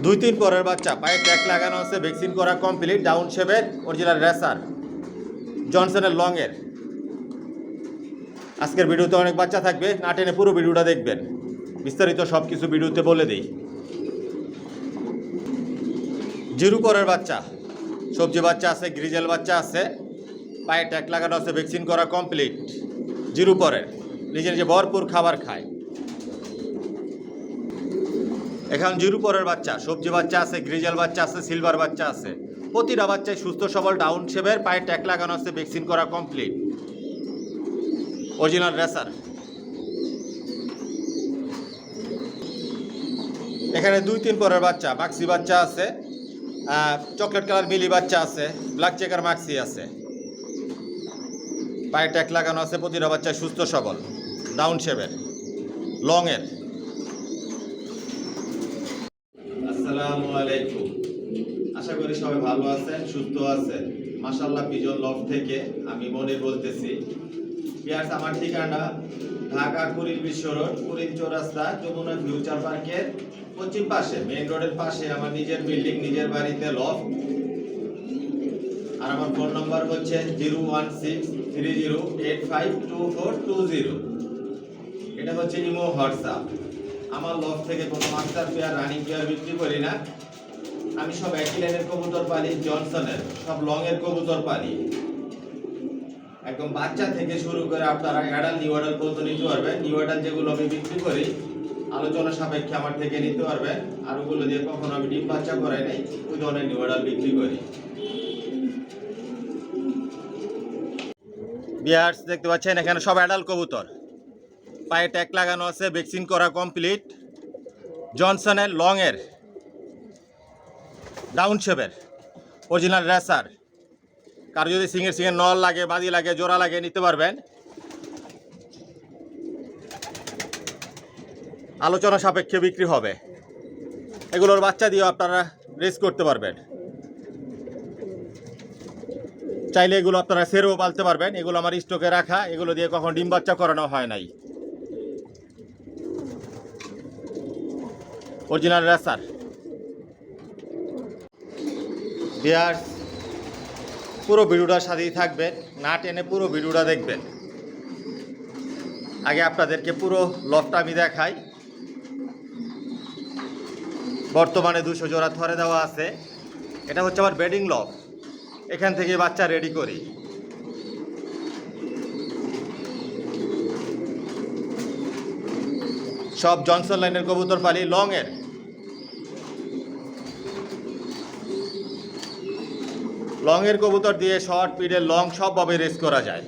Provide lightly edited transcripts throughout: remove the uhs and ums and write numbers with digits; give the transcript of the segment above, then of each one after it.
2-3 পরের বাচ্চা, পায়ে ট্যাগ লাগানো আছে, ভ্যাকসিন করা কমপ্লিট, ডাউন শেপের অরিজিনাল রেসার জনসনের লংয়ের। আজকের ভিডিওতে অনেক বাচ্চা থাকবে, না টেনে পুরো ভিডিওটা দেখবেন, বিস্তারিত সব কিছু ভিডিওতে বলে দিই। জিরো পরের বাচ্চা, সবজি বাচ্চা আছে, গ্রিজেল বাচ্চা আছে, পায়ে ট্যাগ লাগানো আছে, ভ্যাকসিন করা কমপ্লিট, জিরো পরের, নিজে নিজে ভরপুর খাবার খায়। এখন জিরো পরের বাচ্চা, সবজি বাচ্চা আছে, গ্রিজেল বাচ্চা আছে, সিলভার বাচ্চা আছে, প্রতিটা বাচ্চায় সুস্থ সবল, ডাউন শেপের, পায়ে ট্যাগ লাগানো আছে, ভ্যাকসিন করা কমপ্লিট, অরিজিনাল রেসার। এখানে 2-3 পরের বাচ্চা, মাক্সি বাচ্চা আছে, চকলেট কালার মিলি বাচ্চা আছে, ব্ল্যাক চেকার মাক্সি আছে, পায়ে ট্যাগ লাগানো আছে, প্রতিটা বাচ্চায় সুস্থ সবল, ডাউন শেপের, লংয়ের। আসসালামু আলাইকুম, আশা করি সবাই ভালো আছেন, সুস্থ আছেন। মাশাআল্লাহ পিজন লফট থেকে আমি মনির বলতেছি। পিয়ার্স, আমার ঠিকানা ঢাকা কুড়িল বিশ্ব রোড, কুড়িল চৌরাস্তা, যমুনা ফিউচার পার্কের পশ্চিম পাশে, মেইন রোডের পাশে আমার নিজের বিল্ডিং, নিজের বাড়িতে লফট। আর আমার ফোন নাম্বার হচ্ছে 01630852420। এটা হচ্ছে ইমো, হোয়াটসঅ্যাপ। আমার লফট থেকে কোনো মাস্টার পেয়ার, রানিং পেয়ার বিক্রি করি না। আমি সব একই লাইনের কবুতর পালি, জনসনের সব লংয়ের কবুতর পালি। একদম বাচ্চা থেকে শুরু করে আপনারা অ্যাডাল, নিউ অ্যাডাল পর্যন্ত নিতে পারবেন। নিউ অ্যাডাল যেগুলো আমি বিক্রি করি আলোচনা সাপেক্ষে আমার থেকে নিতে পারবেন। আর ওগুলো দিয়ে কখনো আমি ডিম বাচ্চা করাই নাই, ওই ধরনের নিউ অ্যাডাল বিক্রি করি। বিয়ার্স, দেখতে পাচ্ছেন এখানে সব অ্যাডাল কবুতর, পায়ে ট্যাগ লাগানো আছে, ভ্যাকসিন করা কমপ্লিট, জনসনের লংয়ের, ডাউন শেপের, অরিজিনাল রেসার। কারো যদি সিঙের নল লাগে, বাদি লাগে, জোড়া লাগে, নিতে পারবেন। আলোচনা সাপেক্ষে বিক্রি হবে। এগুলোর বাচ্চা দিয়েও আপনারা রেস করতে পারবেন, চাইলে এগুলো আপনারা সেরেও পালতে পারবেন। এগুলো আমার স্টকে রাখা, এগুলো দিয়ে কখন ডিম বাচ্চা করানো হয় নাই, অরিজিনাল রেসার। বিয়ার্স, পুরো ভিডিওটার সাথেই থাকবেন, না টেনে পুরো ভিডিওটা দেখবেন। আগে আপনাদেরকে পুরো লফটটা আমি দেখাই। বর্তমানে 200 জোড়া থরে দেওয়া আছে। এটা হচ্ছে আমার বেডিং লফট, এখান থেকে বাচ্চা রেডি করি। সব জনসন লাইনের কবুতর পালি, লংয়ের। লংয়ের কবুতর দিয়ে শর্ট, পিডের, লং সবভাবে রেস করা যায়।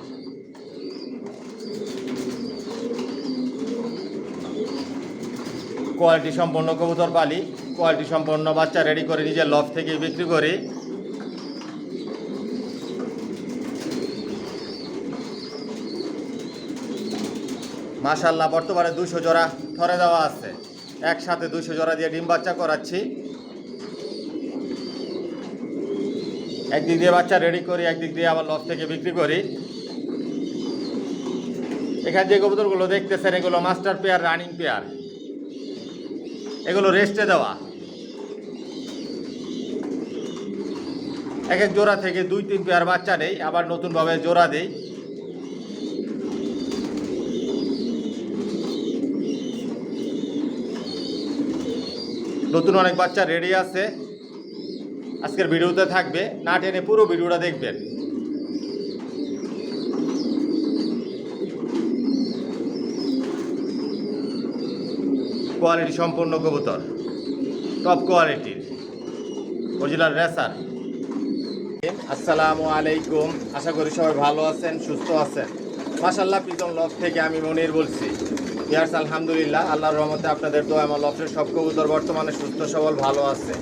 কোয়ালিটি সম্পন্ন কবুতর পালি, কোয়ালিটি সম্পন্ন বাচ্চা রেডি করে নিজের লফট থেকে বিক্রি করি। মাশাআল্লাহ বর্তমানে 200 জোড়া থরে দেওয়া আছে। একসাথে 200 জোড়া দিয়ে ডিম বাচ্চা করাচ্ছি। একদিক দিয়ে বাচ্চা রেডি করি, একদিক দিয়ে আবার লফট থেকে বিক্রি করি। এখানে যে কবুতরগুলো দেখতেছেন এগুলো মাস্টার পেয়ার, রানিং পেয়ার, এগুলো রেস্টে দেওয়া। এক এক জোড়া থেকে 2-3 পেয়ার বাচ্চা নেই, আবার নতুনভাবে জোড়া দেই। নতুন অনেক বাচ্চা রেডি আছে, আজকের ভিডিওতে থাকবে, না টেনে পুরো ভিডিওটা দেখবেন। কোয়ালিটি সম্পন্ন কবুতর, টপ কোয়ালিটির, অরিজিনাল রেসার। আসসালামু আলাইকুম, আশা করি সবাই ভালো আছেন, সুস্থ আছেন। মাশাআল্লাহ পিজন লফট থেকে আমি মনির বলছি। ইয়ার্স, আলহামদুলিল্লাহ, আল্লাহর রহমতে আপনাদের দোয়া আমার লফটের সব কবুতর বর্তমানে সুস্থ সবল ভালো আছে।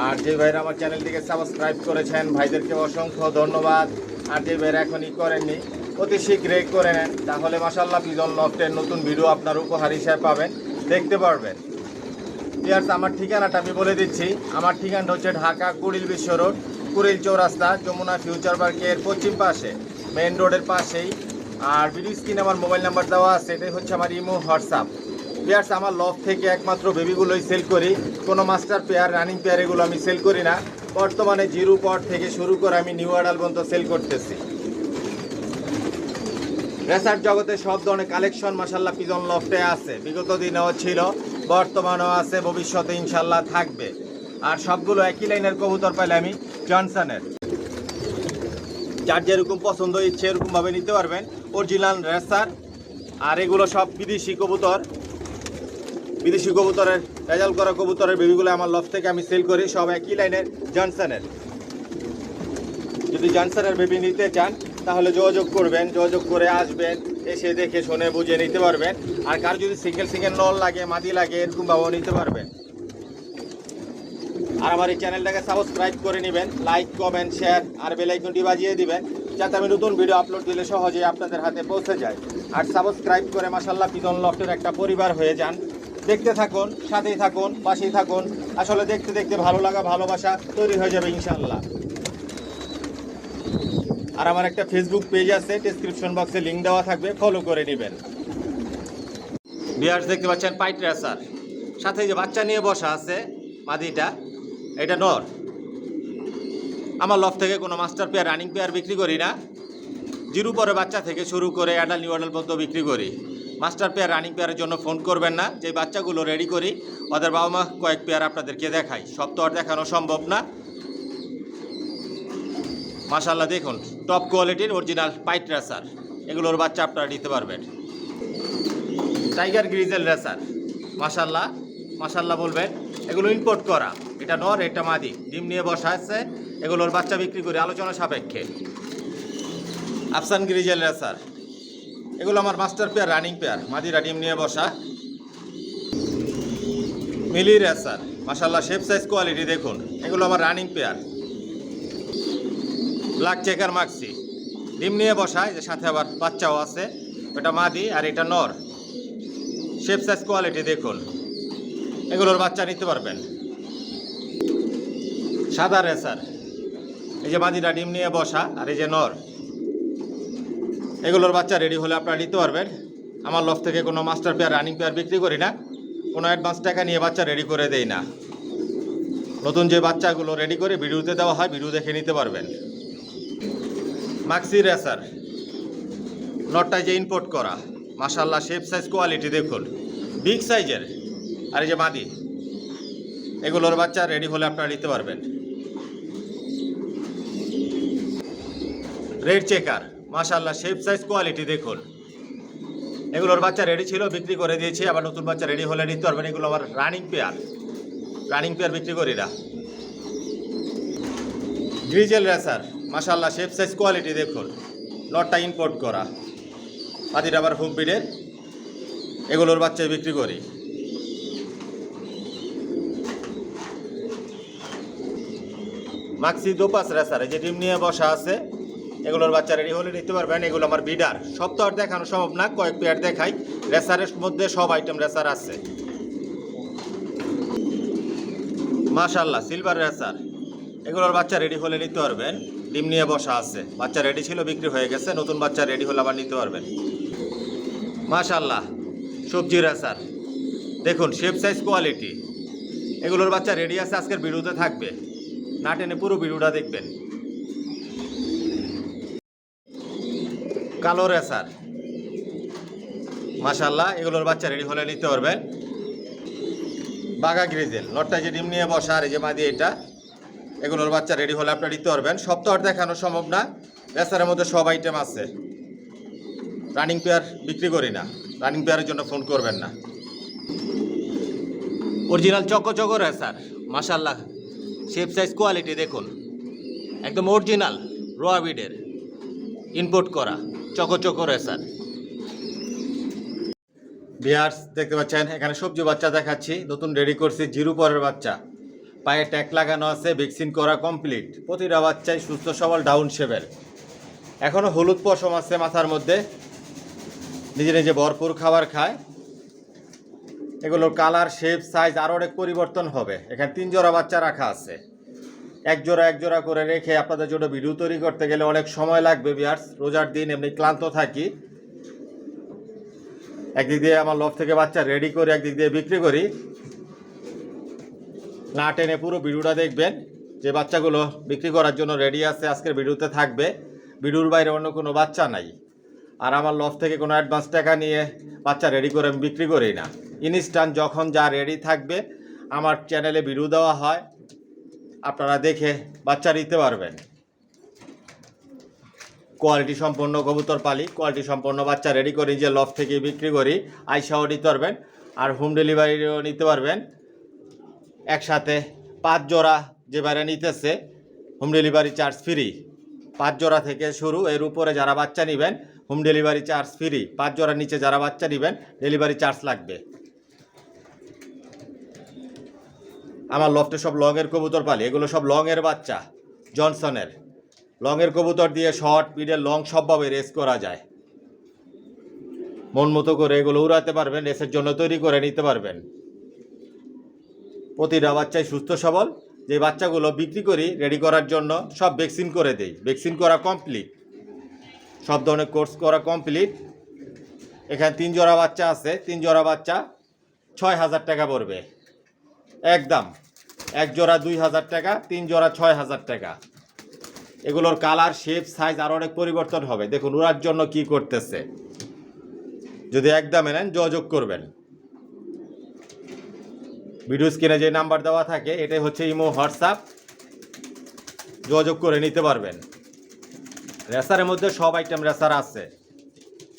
আর যে ভাইরা আমার চ্যানেলটিকে সাবস্ক্রাইব করেছেন ভাইদেরকে অসংখ্য ধন্যবাদ। আর যে ভাইরা এখনই করেননি অতি শীঘ্রই করে নেন, তাহলে মাশাআল্লাহ পিজন লফটের নতুন ভিডিও আপনার উপহার হিসেবে পাবেন, দেখতে পারবেন। ইয়ার্স, আমার ঠিকানাটা আমি বলে দিচ্ছি। আমার ঠিকানাটা হচ্ছে ঢাকা কুড়িল বিশ্ব রোড, কুড়িল চৌরাস্তা, যমুনা ফিউচার পার্কের পশ্চিম পাশে, মেইন রোডের পাশেই। আর ভিডিও স্ক্রিনে আমার মোবাইল নাম্বার দেওয়া আছে, এটাই হচ্ছে আমার ইমো, হোয়াটসঅ্যাপ। পেয়ার্স আমার লফ থেকে একমাত্র বেবিগুলোই সেল করি, কোনো মাস্টার পেয়ার রানিং পেয়ার এগুলো আমি সেল করি না। বর্তমানে জিরো পট থেকে শুরু করে আমি নিউ অ্যাডাল পর্যন্ত সেল করতেছি। রেসার জগতে সব ধরনের কালেকশন মাশাল্লাহ পিজন লফটে আছে, বিগত দিনেও ছিল, বর্তমানেও আছে, ভবিষ্যতে ইনশাল্লাহ থাকবে। আর সবগুলো একই লাইনের কবুতর পাইলে আমি জনসনের, যার যেরকম পছন্দ ইচ্ছে এরকমভাবে নিতে পারবেন। অরিজিনাল রেসার, আর এগুলো সব বিদেশি কবুতর, বিদেশি কবুতরের রেজাল্ট করা কবুতরের বেবিগুলো আমার লফ থেকে আমি সেল করি, সব একই লাইনের জনসনের। যদি জনসনের বেবি নিতে চান তাহলে যোগাযোগ করবেন, যোগাযোগ করে আসবেন, এসে দেখে শুনে বুঝে নিতে পারবেন। আর কার যদি সিঙ্গেল নল লাগে, মাদি লাগে, এরকমভাবেও নিতে পারবেন। আর আমার এই চ্যানেলটাকে সাবস্ক্রাইব করে নেবেন, লাইক কমেন্ট শেয়ার আর বেল আইকনটি বাজিয়ে দিবেন, যাতে আমি নতুন ভিডিও আপলোড দিলে সহজেই আপনাদের হাতে পৌঁছে যায়। আর সাবস্ক্রাইব করে মাশাল্লাহ পিজন লফটের একটা পরিবার হয়ে যান। দেখতে থাকুন, সাথেই থাকুন, পাশেই থাকুন। আসলে দেখতে দেখতে ভালো লাগা, ভালোবাসা তৈরি হয়ে যাবে ইনশাল্লাহ। আর আমার একটা ফেসবুক পেজ আছে, ডেসক্রিপশন বক্সে লিঙ্ক দেওয়া থাকবে, ফলো করে নেবেন। ভিউয়ার্স দেখতে পাচ্ছেন পাইট রেসার, সাথে যে বাচ্চা নিয়ে বসা আছে মাদিটা, এটা নর। আমার লফ থেকে কোনো মাস্টার পেয়ার রানিং পেয়ার বিক্রি করি না। জিরো পরে বাচ্চা থেকে শুরু করে অ্যাডাল নিউ অ্যাডাল পর্যন্ত বিক্রি করি। মাস্টার পেয়ার রানিং পেয়ারের জন্য ফোন করবেন না। যে বাচ্চাগুলো রেডি করি ওদের বাবা মা কয়েক পেয়ার আপনাদেরকে দেখাই, সব তো আর দেখানো সম্ভব না। মাশাল্লাহ দেখুন, টপ কোয়ালিটির অরিজিনাল পাইট রেসার, এগুলোর বাচ্চা আপনারা নিতে পারবেন। টাইগার গ্রিজেল রেসার, মাশাল্লাহ মাশাল্লাহ বলবেন, এগুলো ইম্পোর্ট করা, এটা নর এটা মাদি, ডিম নিয়ে বসা আছে, এগুলোর বাচ্চা বিক্রি করি আলোচনা সাপেক্ষে। আফসান গ্রিজেল রেসার, এগুলো আমার মাস্টার পেয়ার রানিং পেয়ার, মাদিরা ডিম নিয়ে বসা। মিলি রেসার, মাশাল্লাহ শেপ সাইজ কোয়ালিটি দেখুন, এগুলো আমার running pair. Black checker Maksi, ডিম নিয়ে বসায়, যে সাথে আবার বাচ্চাও আছে, ওটা মাদি আর এটা নর। শেপ সাইজ কোয়ালিটি দেখুন, এগুলোর বাচ্চা নিতে পারবেন। সাদা রেসার, এই যে মাদিরা ডিম নিয়ে বসা আর এই যে নর, এগুলোর বাচ্চা রেডি হলে আপনারা নিতে পারবেন। আমার লফ থেকে কোনো মাস্টার পেয়ার রানিং পেয়ার বিক্রি করি না, কোনো অ্যাডভান্স টাকা নিয়ে বাচ্চা রেডি করে দেই না। নতুন যে বাচ্চাগুলো রেডি করে ভিডিওতে দেওয়া হয়, ভিডিও দেখে নিতে পারবেন। মাক্সি রেসার, নটটাই যে ইম্পোর্ট করা, মাশাল্লাহ শেপ সাইজ কোয়ালিটি দেখুন, বিগ সাইজের। আর এই যে মাদি, এগুলোর বাচ্চা রেডি হলে আপনারা নিতে পারবেন। রেড চেকার, মাশাল্লাহ শেপ সাইজ কোয়ালিটি দেখুন, এগুলোর বাচ্চা রেডি ছিল, বিক্রি করে দিয়েছি, আবার নতুন বাচ্চা রেডি হলে নিতে পারবেন। এগুলো আবার রানিং পেয়ার, রানিং পেয়ার বিক্রি করি না। গ্রিজেল রেসার, মাশাল্লাহ শেপ সাইজ কোয়ালিটি দেখুন, লটটা ইম্পোর্ট করা, মাদির আবার হুপ বিডের, এগুলোর বাচ্চা বিক্রি করি। মাক্সি দোপাস রেসার, যে ডিম নিয়ে বসা আছে, এগুলোর বাচ্চা রেডি হলে নিতে পারবেন। এগুলো আমার বিডার, সব তো আর দেখানো সম্ভব না, কয়েক পেয়ার দেখাই। রেসারের মধ্যে সব আইটেম রেসার আছে। মাশাল্লাহ সিলভার রেসার, এগুলোর বাচ্চা রেডি হলে নিতে পারবেন। ডিম নিয়ে বসা আছে, বাচ্চা রেডি ছিল, বিক্রি হয়ে গেছে, নতুন বাচ্চা রেডি হলে আবার নিতে পারবেন। মাশাল্লাহ সবজি রেসার, দেখুন শেপ সাইজ কোয়ালিটি, এগুলোর বাচ্চা রেডি আছে, আজকের ভিডিওতে থাকবে, না টেনে পুরো ভিডিওটা দেখবেন। কালো রেসার, মাশাল্লাহ এগুলোর বাচ্চা রেডি হলে নিতে পারবেন। বাঘা গ্রিজেল, নটটা যে ডিম নিয়ে বসা আর এই যে মাদি এটা, এগুলোর বাচ্চা রেডি হলে আপনারা নিতে পারবেন। সব তো আর দেখানো সম্ভব না, রেসারের মধ্যে সব আইটেম আছে। রানিং পেয়ার বিক্রি করি না, রানিং পেয়ারের জন্য ফোন করবেন না। অরিজিনাল চকো রেসার, মাশাল্লাহ শেপ সাইজ কোয়ালিটি দেখুন, একদম অরিজিনাল রোয়াবিডের ইম্পোর্ট করা চকো রেসার। ভিউয়ার্স দেখতে পাচ্ছেন, এখানে সবজি বাচ্চা দেখাচ্ছি, নতুন রেডি করছি জিরো পরের বাচ্চা, পায়ে ট্যাগ লাগানো আছে, ভ্যাকসিন করা কমপ্লিট, প্রতিটা বাচ্চাই সুস্থ সবল ডাউন শেপের। এখনও হলুদ পশম আছে মাথার মধ্যে, নিজে নিজে ভরপুর খাবার খায়। এগুলোর কালার শেপ সাইজ আরও অনেক পরিবর্তন হবে। এখানে 3 জোড়া বাচ্চা রাখা আছে, এক জোড়া করে রেখে আপনাদের জন্য ভিডিও তৈরি করতে গেলে অনেক সময় লাগবে ভিউয়ার্স। রোজার দিন এমনি ক্লান্ত থাকি, একদিক দিয়ে আমার লফট থেকে বাচ্চা রেডি করে একদিক দিয়ে বিক্রি করি। না টেনে পুরো ভিডিওটা দেখবেন, যে বাচ্চাগুলো বিক্রি করার জন্য রেডি আছে আজকের ভিডিওতে থাকবে। ভিডিওর বাইরে অন্য কোনো বাচ্চা নাই। আর আমার লফট থেকে কোনো অ্যাডভান্স টাকা নিয়ে বাচ্চা রেডি করে আমি বিক্রি করি না। ইনস্ট্যান্ট যখন যা রেডি থাকবে আমার চ্যানেলে ভিডিও দেওয়া হয়, আপনারা দেখে বাচ্চা নিতে পারবেন। কোয়ালিটি সম্পন্ন কবুতর পালি, কোয়ালিটি সম্পন্ন বাচ্চা রেডি করি, যে লফট থেকে বিক্রি করি। আইসাও নিতে পারবেন আর হোম ডেলিভারিও নিতে পারবেন। একসাথে 5 জোড়া যে বাইরে নিতেছে হোম ডেলিভারি চার্জ ফ্রি। 5 জোড়া থেকে শুরু, এর উপরে যারা বাচ্চা নেবেন হোম ডেলিভারি চার্জ ফ্রি। 5 জোড়ার নিচে যারা বাচ্চা নেবেন ডেলিভারি চার্জ লাগবে। আমার লফটে সব লংয়ের কবুতর পালি, এগুলো সব লংয়ের বাচ্চা, জনসনের লংয়ের কবুতর দিয়ে শর্ট মিডল লং সবভাবে রেস করা যায়। মন মতো করে এগুলো উড়াতে পারবেন, রেসের জন্য তৈরি করে নিতে পারবেন। প্রতিটা বাচ্চাই সুস্থ সবল। যে বাচ্চাগুলো বিক্রি করি রেডি করার জন্য সব ভ্যাকসিন করে দেই, ভ্যাকসিন করা কমপ্লিট, সব ধরনের কোর্স করা কমপ্লিট। এখানে 3 জোড়া বাচ্চা আছে, 3 জোড়া বাচ্চা 6000 টাকা পড়বে একদম। 1 জোড়া 2000 টাকা, 3 জোড়া 6000 টাকা। এগুলোর কালার শেপ সাইজ আর অনেক পরিবর্তন হবে। দেখুন ওরার জন্য কি করতেছে। যদি একদমে নেন যোগাযোগ করবেন। ভিডিও স্ক্রিনে যে নাম্বার দেওয়া থাকে এটাই হচ্ছে ইমো হোয়াটসঅ্যাপ, যোগাযোগ করে নিতে পারবেন। রেসারের মধ্যে সব আইটেম রেসার আছে।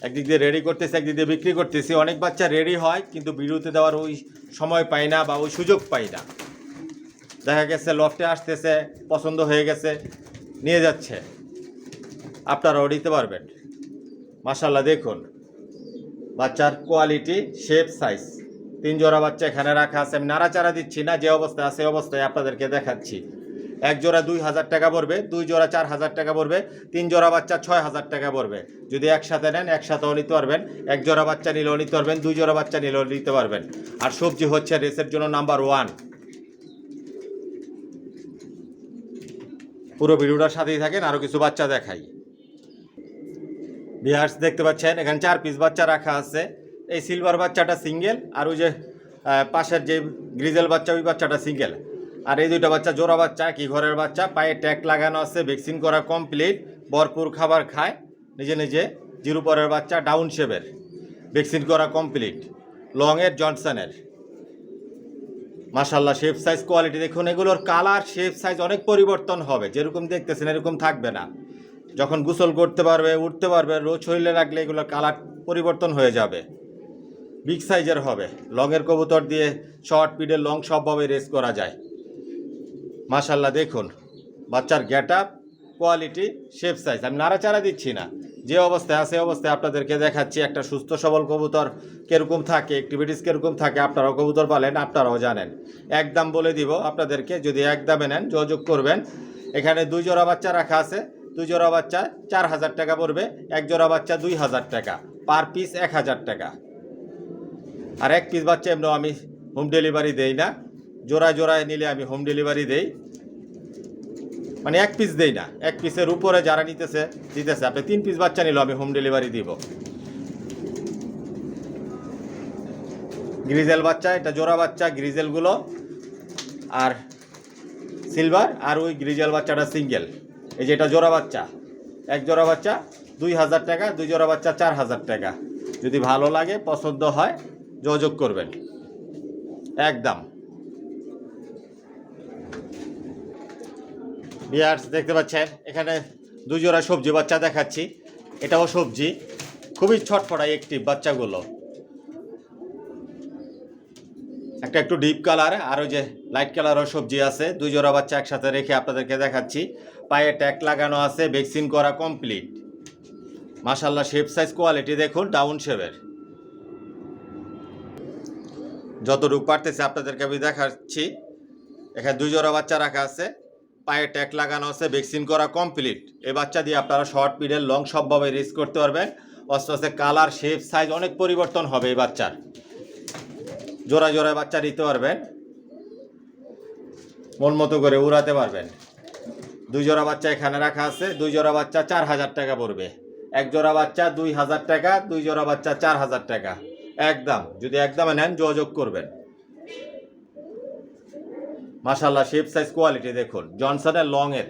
একদিক দিয়ে রেডি করতেছি, একদিক দিয়ে বিক্রি করতেছি। অনেক বাচ্চা রেডি হয় কিন্তু ভিডিওতে দেওয়ার ওই সময় পাই না বা ওই সুযোগ পাই না। দেখা গেছে লফটে আসতেছে, পছন্দ হয়ে গেছে, নিয়ে যাচ্ছে। আপনারাও নিতে পারবেন। মাশাআল্লাহ দেখুন বাচ্চার কোয়ালিটি, শেপ, সাইজ। 3 জোড়া বাচ্চা এখানে রাখা আছে। আমি নাড়াচাড়া দিচ্ছি না, যে অবস্থায় আছে অবস্থায় আপনাদেরকে দেখাচ্ছি। 1 জোড়া 2000 টাকা পড়বে, 2 জোড়া 4000 টাকা পড়বে, 3 জোড়া বাচ্চা 6000 টাকা পড়বে। যদি একসাথে নেন একসাথেও নিতে পারবেন, 1 জোড়া বাচ্চা নিলেও নিতে পারবেন, 2 জোড়া বাচ্চা নিলেও নিতে পারবেন। আর সবজি হচ্ছে রেসের জন্য নাম্বার 1। পুরো ভিডিওটার সাথেই থাকেন, আরও কিছু বাচ্চা দেখাই। ভিউয়ার্স দেখতে পাচ্ছেন এখানে 4 পিস বাচ্চা রাখা আছে। এই সিলভার বাচ্চাটা সিঙ্গেল, আর ওই যে পাশের যে গ্রিজেল বাচ্চা ওই বাচ্চাটা সিঙ্গেল। আর এই দুইটা বাচ্চা জোড়া বাচ্চা, কি ঘরের বাচ্চা, পায়ে ট্যাগ লাগানো আছে, ভ্যাকসিন করা কমপ্লিট, ভরপুর খাবার খায় নিজে নিজে। জিরো পরের বাচ্চা ডাউন শেপের, ভ্যাকসিন করা কমপ্লিট, লংয়ের জনসনের। মাশাআল্লাহ শেপ সাইজ কোয়ালিটি দেখুন। এগুলোর কালার শেপ সাইজ অনেক পরিবর্তন হবে, যেরকম দেখতেছেন এরকম থাকবে না। যখন গোসল করতে পারবে, উঠতে পারবে, রোজ শরীরে রাখলে এগুলোর কালার পরিবর্তন হয়ে যাবে, বিগ সাইজের হবে। লংয়ের কবুতর দিয়ে শর্ট মিডল লং সবভাবে রেস করা যায়। মাশাআল্লাহ দেখুন বাচ্চার get up, quality, shape size. আমি নাড়াচাড়া দিচ্ছি না, যে অবস্থায় আছে অবস্থায় আপনাদেরকে দেখাচ্ছি। একটা সুস্থ সবল কবুতর কীরকম থাকে, অ্যাক্টিভিটিস কীরকম থাকে, আপনারাও কবুতর পালেন, আপনারাও জানেন। একদম বলে দিব আপনাদেরকে, যদি একদমে নেন যোগাযোগ করবেন। এখানে 2 জোড়া বাচ্চা রাখা আছে, 2 জোড়া বাচ্চা 4000 টাকা পড়বে, 1 জোড়া বাচ্চা 2000 টাকা, পার পিস 1000 টাকা। আর 1 পিস বাচ্চা এমনিও আমি হোম ডেলিভারি দেই না, জোড়ায় জোড়ায় নিলে আমি হোম ডেলিভারি দেই। মানে 1 পিস দেই না, 1 পিসের উপরে যারা দিতেছে। আপনি 3 পিস বাচ্চা নিলেও আমি হোম ডেলিভারি দিব। গ্রিজেল বাচ্চা, এটা জোড়া বাচ্চা গ্রিজেলগুলো, আর সিলভার, আর ওই গ্রিজেল বাচ্চাটা সিঙ্গেল। এই যে এটা জোড়া বাচ্চা, 1 জোড়া বাচ্চা 2000 টাকা, 2 জোড়া বাচ্চা 4000 টাকা। যদি ভালো লাগে পছন্দ হয় যোগাযোগ করবেন একদম। ভিউয়ার্স দেখতে পাচ্ছেন এখানে 2 জোড়া সবজি বাচ্চা দেখাচ্ছি। এটাও সবজি, খুবই ছটফটাই অ্যাক্টিভ বাচ্চাগুলো। একটা একটু ডিপ কালার আর ওই যে লাইট কালারও সবজি আছে। 2 জোড়া বাচ্চা একসাথে রেখে আপনাদেরকে দেখাচ্ছি। পায়ে ট্যাগ লাগানো আছে, ভ্যাকসিন করা কমপ্লিট। মাশাআল্লাহ শেপ সাইজ কোয়ালিটি দেখুন, ডাউন শেপের। যতটুকু পারতেছে আপনাদেরকে আমি দেখাচ্ছি। এখানে 2 জোড়া বাচ্চা রাখা আছে, পায়ে ট্যাগ লাগানো আছে, ভ্যাকসিন করা কমপ্লিট। এই বাচ্চা দিয়ে আপনারা শর্ট মিডল লং সবভাবে রেস করতে পারবেন। আস্তে আস্তে কালার শেপ সাইজ অনেক পরিবর্তন হবে এই বাচ্চার। জোড়ায় জোড়ায় বাচ্চা নিতে পারবেন, মন মতো করে উড়াতে পারবেন। 2 জোড়া বাচ্চা এখানে রাখা আছে, 2 জোড়া বাচ্চা 4000 টাকা পড়বে, 1 জোড়া বাচ্চা 2000 টাকা, 2 জোড়া বাচ্চা 4000 টাকা। একদম, যদি একদমে নেন যোগাযোগ করবেন। মাশাআল্লাহ শেপ সাইজ কোয়ালিটি দেখুন, জনসনের লং এর।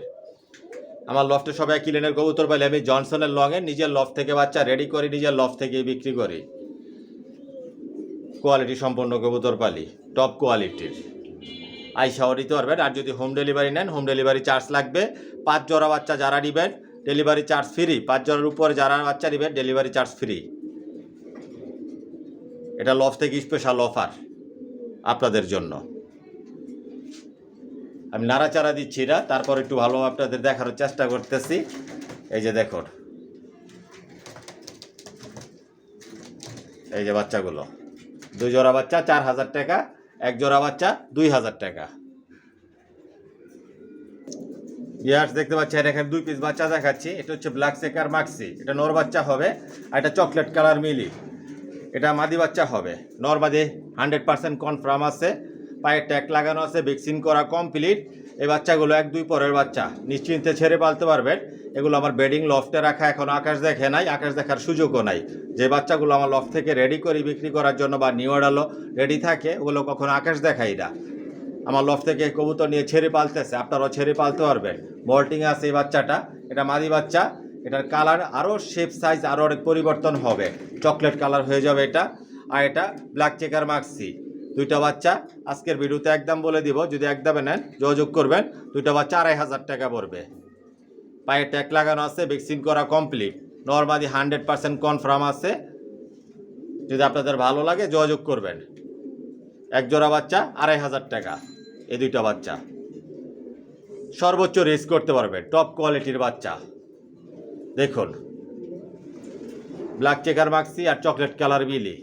আমার লফটে সবাই কিলেনের কবুতর পাইলে আমি জনসনের লং এর নিজের লফট থেকে বাচ্চা রেডি করি, নিজের লফট থেকে বিক্রি করি। কোয়ালিটি সম্পন্ন কবুতর পালি, টপ কোয়ালিটির। আইসাও নিতে পারবেন। আর যদি হোম ডেলিভারি নেন, হোম ডেলিভারি চার্জ লাগবে। 5 জোড়া বাচ্চা যারা নেবেন ডেলিভারি চার্জ ফ্রি, 5 জোড়ার উপরে যারা বাচ্চা নেবেন ডেলিভারি চার্জ ফ্রি। এটা লফট থেকে স্পেশাল অফার আপনাদের জন্য। আমি নাড়াচাড়া দিচ্ছি না, তারপর একটু ভালো আপনাদের দেখার চেষ্টা করতেছি। এই যে দেখুন, এই যে বাচ্চাগুলো, 2 জোড়া বাচ্চা 4000 টাকা, 1 জোড়া বাচ্চা 2000 টাকা। ইয়ার্স দেখতে পাচ্ছেন এখানে 2 পিস বাচ্চা দেখাচ্ছি। এটা হচ্ছে ব্ল্যাক চেকার মাক্সি, এটা নর বাচ্চা হবে। আর এটা চকলেট কালার মিলি, এটা মাদি বাচ্চা হবে। নর মাদি 100% কনফার্ম আছে, পায়ে ট্যাগ লাগানো আছে, ভ্যাকসিন করা কমপ্লিট। এই বাচ্চাগুলো 1-2 পরের বাচ্চা, নিশ্চিন্তে ছেড়ে পালতে পারবেন। এগুলো আমার বেডিং লফটে রাখা, এখন আকাশ দেখে নাই, আকাশ দেখার সুযোগও নাই। যে বাচ্চাগুলো আমার লফট থেকে রেডি করি বিক্রি করার জন্য বা নিউ অর্ডারও রেডি থাকে, ওগুলো কখনো আকাশ দেখাই না। আমার লফট থেকে কবুতর নিয়ে ছেড়ে পালতেছে, আপনারাও ছেড়ে পালতে পারবেন। মল্টিং আছে এই বাচ্চাটা, এটা মাদি বাচ্চা। এটার কালার আরও শেপ সাইজ আরও অনেক পরিবর্তন হবে, চকলেট কালার হয়ে যাবে এটা। আর এটা ব্ল্যাক চেকার মাক্সি, 2টা বাচ্চা আজকের ভিডিওতে একদম বলে দিব। যদি একদমে নেন যোগাযোগ করবেন। 2টা বাচ্চা 2500 টাকা পড়বে। পায়ে ট্যাগ লাগানো আছে, ভ্যাকসিন করা কমপ্লিট, নরমাদি 100% কনফার্ম আছে। যদি আপনাদের ভালো লাগে যোগাযোগ করবেন। 1 জোড়া বাচ্চা 2500 টাকা। এই 2টা বাচ্চা সর্বোচ্চ রেস করতে পারবে, টপ কোয়ালিটির বাচ্চা। দেখুন, ব্ল্যাক চেকার মাক্সি আর চকলেট কালার বিলি,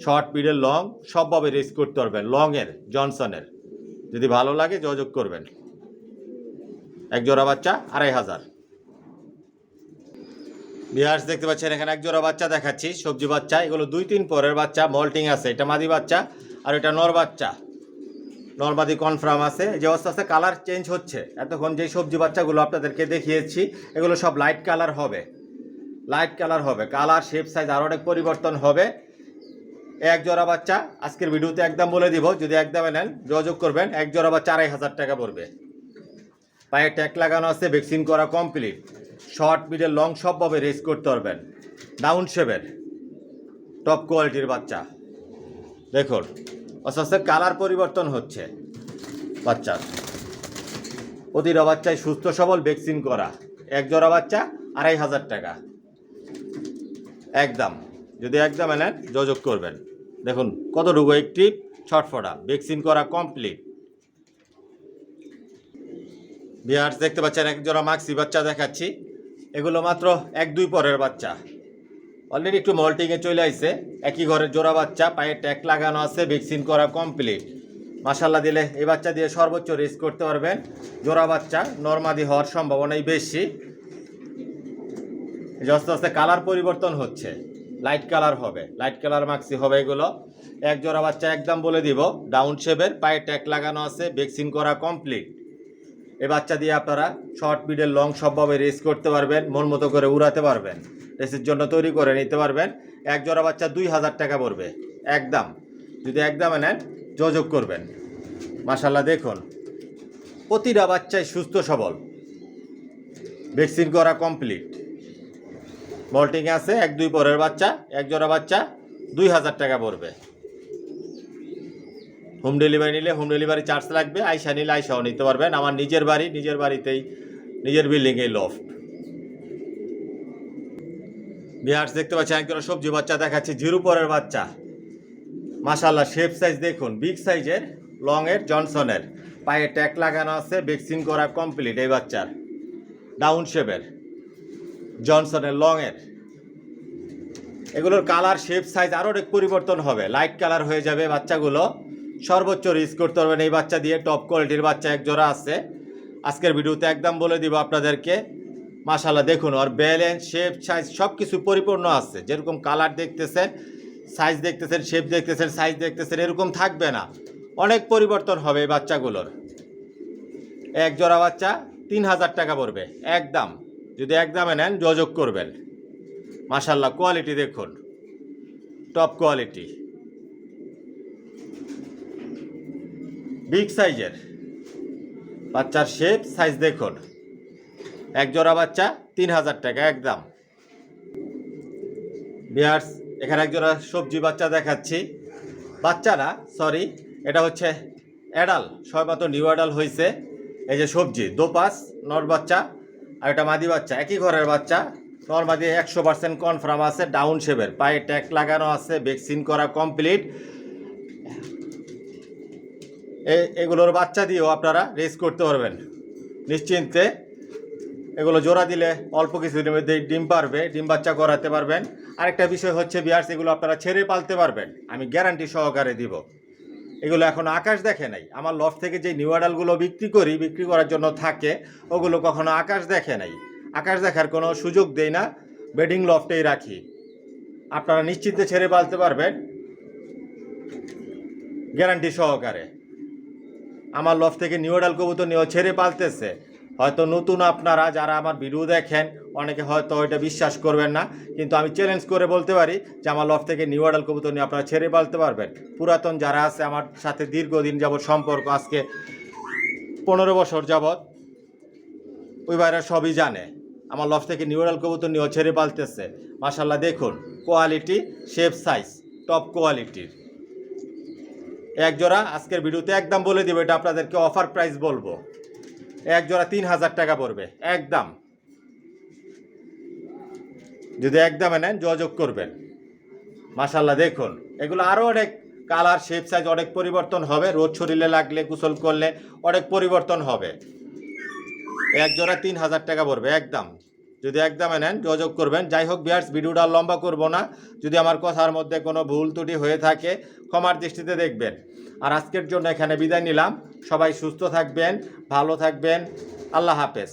শর্ট পিরিয়ড লং সবভাবে রেস করতে পারবেন। লংয়ের জনসনের, যদি ভালো লাগে যোগাযোগ করবেন। 1 জোড়া বাচ্চা 2500। বিহার্স দেখতে পাচ্ছেন এখানে 1 জোড়া বাচ্চা দেখাচ্ছি, সবজি বাচ্চা। এগুলো 2-3 পরের বাচ্চা, মল্টিং আছে। এটা মাদি বাচ্চা আর এটা নর বাচ্চা, নরমাদি কনফার্ম আছে। যে অবস্থা আছে, কালার চেঞ্জ হচ্ছে। এতক্ষণ যে সবজি বাচ্চাগুলো আপনাদেরকে দেখিয়েছি এগুলো সব লাইট কালার হবে, লাইট কালার হবে। কালার শেপ সাইজ আরও অনেক পরিবর্তন হবে। 1 জোড়া বাচ্চা আজকের ভিডিওতে একদম বলে দিব। যদি একদমে নেন যোগাযোগ করবেন। 1 জোড়া বাচ্চা 2500 টাকা পড়বে। পায়ে ট্যাগ লাগানো আছে, ভ্যাকসিন করা কমপ্লিট, শর্ট মিডল লং সবভাবে রেস করতে পারবেন। ডাউন শেপের টপ কোয়ালিটির বাচ্চা। দেখুন আস্তে আস্তে কালার পরিবর্তন হচ্ছে বাচ্চার। প্রতিটা বাচ্চায় সুস্থ সবল, ভ্যাকসিন করা। 1 জোড়া বাচ্চা 2500 টাকা একদম। যদি একদমে নেন যোগাযোগ করবেন। দেখুন কতটুকু একটি ছটফটা, ভ্যাকসিন করা কমপ্লিট। বিহার্স দেখতে পাচ্ছেন 1 জোড়া মাক্সি বাচ্চা দেখাচ্ছি। এগুলো মাত্র 1-2 পরের বাচ্চা, অলরেডি একটু মল্টিংয়ে চলে আসছে। একই ঘরের জোড়া বাচ্চা, পায়ে ট্যাগ লাগানো আছে, ভ্যাকসিন করা কমপ্লিট। মাশাল্লাহ দিলে এই বাচ্চা দিয়ে সর্বোচ্চ রেস করতে পারবেন। জোড়া বাচ্চা, নরমাদি হওয়ার সম্ভাবনাই বেশি। আস্তে আস্তে কালার পরিবর্তন হচ্ছে, লাইট কালার হবে, লাইট কালার মাক্সি হবে এগুলো। 1 জোড়া বাচ্চা একদম বলে দিব, ডাউন শেপের, পায়ে ট্যাগ লাগানো আছে, ভ্যাকসিন করা কমপ্লিট। এই বাচ্চা দিয়ে আপনারা শর্ট মিডল লং সবভাবে রেস করতে পারবেন, মন মতো করে উড়াতে পারবেন, রেসের জন্য তৈরি করে নিতে পারবেন। 1 জোড়া বাচ্চা 2000 টাকা পড়বে একদম। যদি একদমে নেন যোগাযোগ করবেন। মাশাল্লাহ দেখুন প্রতিটা বাচ্চাই সুস্থ সবল, ভ্যাকসিন করা কমপ্লিট, মল্টিং আছে। 1-2 পরের বাচ্চা, 1 জোড়া বাচ্চা 2000 টাকা পড়বে। হোম ডেলিভারি নিলে হোম ডেলিভারি চার্জ লাগবে। আইসা নিলে আইসাও নিতে পারবেন। আমার নিজের বাড়ি, নিজের বাড়িতেই, নিজের বিল্ডিংয়েই লফট। বিহার্স দেখতে পাচ্ছেন 1 জোড়া সবজি বাচ্চা দেখাচ্ছি, 0 পরের বাচ্চা। মাশাল্লাহ শেপ সাইজ দেখুন, বিগ সাইজের, লংয়ের, জনসনের, পায়ে ট্যাগ লাগানো আছে, ভ্যাকসিন করা কমপ্লিট। এই বাচ্চার ডাউন শেপের, জনসনের, লংয়ের। এগুলোর কালার শেপ সাইজ আরও অনেক পরিবর্তন হবে, লাইট কালার হয়ে যাবে বাচ্চাগুলো। সর্বোচ্চ রিস্ক করতে পারবেন এই বাচ্চা দিয়ে। টপ কোয়ালিটির বাচ্চা 1 জোড়া আছে আজকের ভিডিওতে একদম বলে দিব আপনাদেরকে। মাশাল্লাহ দেখুন, আর ব্যালেন্স, শেপ, সাইজ সব কিছু পরিপূর্ণ আছে। যেরকম কালার দেখতেছেন, সাইজ দেখতেছেন, শেপ দেখতেছেন, সাইজ দেখতেছেন, এরকম থাকবে না, অনেক পরিবর্তন হবে এই বাচ্চাগুলোর। 1 জোড়া বাচ্চা 3000 টাকা পড়বে একদম। যদি একদমে নেন যোগাযোগ করবেন। মাশাল্লাহ কোয়ালিটি দেখুন, টপ কোয়ালিটি, বিগ সাইজের বাচ্চার শেপ সাইজ দেখুন। এক জোড়া বাচ্চা 3000 টাকা একদম। বিয়ার্স, এখানে এক জোড়া সবজি বাচ্চা দেখাচ্ছি। বাচ্চারা সরি, এটা হচ্ছে অ্যাডাল, সবেমাত্র নিউ অ্যাডাল হয়েছে। এই যে সবজি দোপাস নর বাচ্চা, আর এটা মাদি বাচ্চা, একই ঘরের বাচ্চা। নর মাদি 100% কনফার্ম আছে, ডাউন শেপের, পায়ে ট্যাগ লাগানো আছে, ভ্যাকসিন করা কমপ্লিট। এগুলোর বাচ্চা দিয়েও আপনারা রেস করতে পারবেন নিশ্চিন্তে। এগুলো জোড়া দিলে অল্প কিছুদিনের মধ্যে ডিম পারবে, ডিম বাচ্চা করাতে পারবেন। আরেকটা বিষয় হচ্ছে বিয়ার্স, এগুলো আপনারা ছেড়ে পালতে পারবেন, আমি গ্যারান্টি সহকারে দিব। এগুলো এখন আকাশ দেখে নাই। আমার লফট থেকে যে নিউ অ্যাডালগুলো বিক্রি করার জন্য থাকে, ওগুলো কখনো আকাশ দেখে নাই। আকাশ দেখার কোনো সুযোগ দেই না, বেডিং লফটেই রাখি। আপনারা নিশ্চিন্তে ছেড়ে পালতে পারবেন গ্যারান্টি সহকারে। আমার লফট থেকে নিউ অ্যাডাল কবুতর নিয়েও ছেড়ে পালতেছে। হয়তো নতুন আপনারা যারা আমার ভিডিও দেখেন, অনেকে হয়তো ওইটা বিশ্বাস করবেন না, কিন্তু আমি চ্যালেঞ্জ করে বলতে পারি যে আমার লফট থেকে নিউ অ্যাডাল কবুতর নিয়ে আপনারা ছেড়ে পালতে পারবেন। পুরাতন যারা আছে আমার সাথে দীর্ঘদিন যাবৎ সম্পর্ক, আজকে 15 বছর যাবৎ, ওই বাইরে সবই জানে আমার লফট থেকে নিউ অ্যাডাল কবুতর নিয়েও ছেড়ে পালতেছে। মাশাল্লাহ দেখুন, কোয়ালিটি, শেপ সাইজ টপ কোয়ালিটির। এক জোড়া আজকের ভিডিওতে একদম বলে দিব, এটা আপনাদেরকে অফার প্রাইস বলবো। এক জোড়া 3000 টাকা পড়বে একদম। যদি একদমে নেন যোগাযোগ করবেন। মাশাল্লাহ দেখুন, এগুলো আরও অনেক কালার, শেপ সাইজ অনেক পরিবর্তন হবে। রোদ শরীরে লাগলে, গোসল করলে অনেক পরিবর্তন হবে। এক জোড়া 3000 টাকা পড়বে একদম। যদি একদমে নেন যোগাযোগ করবেন। যাই হোক ভিউয়ার্স, ভিডিওটা লম্বা করব না। যদি আমার কথার মধ্যে কোনো ভুল ত্রুটি হয়ে থাকে ক্ষমার দৃষ্টিতে দেখবেন। আর আজকের জন্য এখানে বিদায় নিলাম। সবাই সুস্থ থাকবেন, ভালো থাকবেন। আল্লাহ হাফেজ।